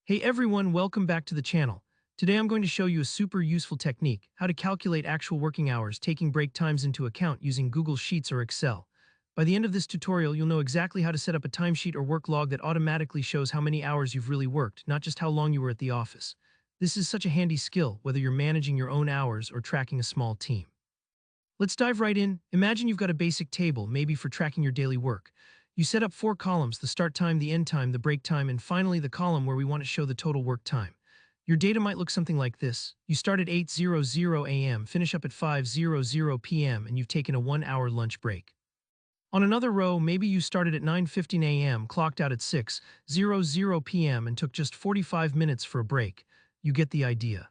Hey everyone, welcome back to the channel. Today I'm going to show you a super useful technique, how to calculate actual working hours taking break times into account using Google Sheets or Excel. By the end of this tutorial, you'll know exactly how to set up a timesheet or work log that automatically shows how many hours you've really worked, not just how long you were at the office. This is such a handy skill, whether you're managing your own hours or tracking a small team. Let's dive right in. Imagine you've got a basic table, maybe for tracking your daily work. You set up 4 columns: the start time, the end time, the break time, and finally the column where we want to show the total work time. Your data might look something like this. You start at 8:00 a.m., finish up at 5:00 p.m., and you've taken a 1-hour lunch break. On another row, maybe you started at 9:15 a.m., clocked out at 6:00 p.m., and took just 45 minutes for a break. You get the idea.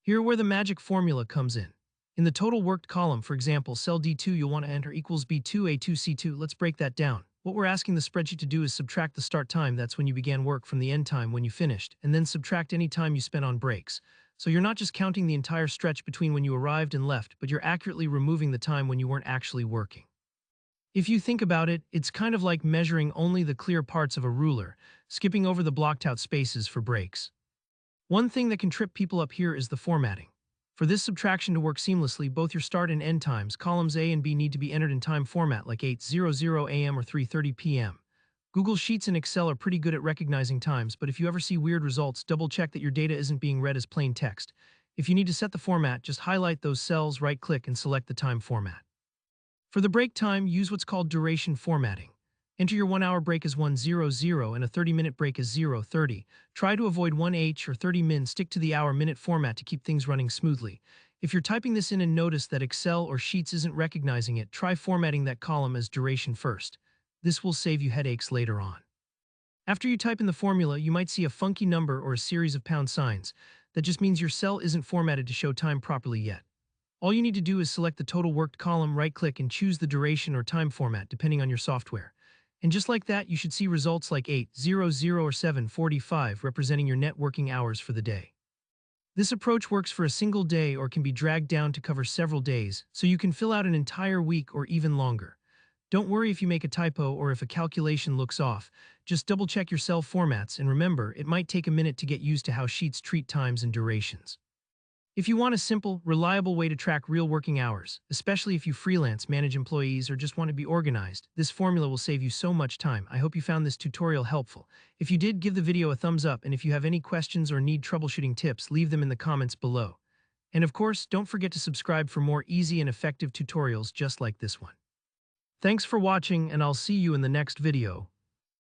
Here where the magic formula comes in. In the total worked column, for example, cell D2, you'll want to enter equals B2A2C2. Let's break that down. What we're asking the spreadsheet to do is subtract the start time, that's when you began work, from the end time, when you finished, and then subtract any time you spent on breaks. So you're not just counting the entire stretch between when you arrived and left, but you're accurately removing the time when you weren't actually working. If you think about it, it's kind of like measuring only the clear parts of a ruler, skipping over the blocked out spaces for breaks. One thing that can trip people up here is the formatting. For this subtraction to work seamlessly, both your start and end times, columns A and B, need to be entered in time format like 8:00 a.m. or 3:30 p.m. Google Sheets and Excel are pretty good at recognizing times, but if you ever see weird results, double check that your data isn't being read as plain text. If you need to set the format, just highlight those cells, right-click, and select the time format. For the break time, use what's called duration formatting. Enter your 1-hour break as 1:00 and a 30-minute break as 0:30. Try to avoid 1h or 30 min, stick to the hour-minute format to keep things running smoothly. If you're typing this in and notice that Excel or Sheets isn't recognizing it, try formatting that column as duration first. This will save you headaches later on. After you type in the formula, you might see a funky number or a series of pound signs. That just means your cell isn't formatted to show time properly yet. All you need to do is select the total worked column, right-click, and choose the duration or time format depending on your software. And just like that, you should see results like 8:00 or 7:45 representing your net working hours for the day. This approach works for a single day or can be dragged down to cover several days, so you can fill out an entire week or even longer. Don't worry if you make a typo or if a calculation looks off. Just double-check your cell formats, and remember, it might take a minute to get used to how Sheets treat times and durations. If you want a simple, reliable way to track real working hours, especially if you freelance, manage employees, or just want to be organized, this formula will save you so much time. I hope you found this tutorial helpful. If you did, give the video a thumbs up, and if you have any questions or need troubleshooting tips, leave them in the comments below. And of course, don't forget to subscribe for more easy and effective tutorials just like this one. Thanks for watching, and I'll see you in the next video.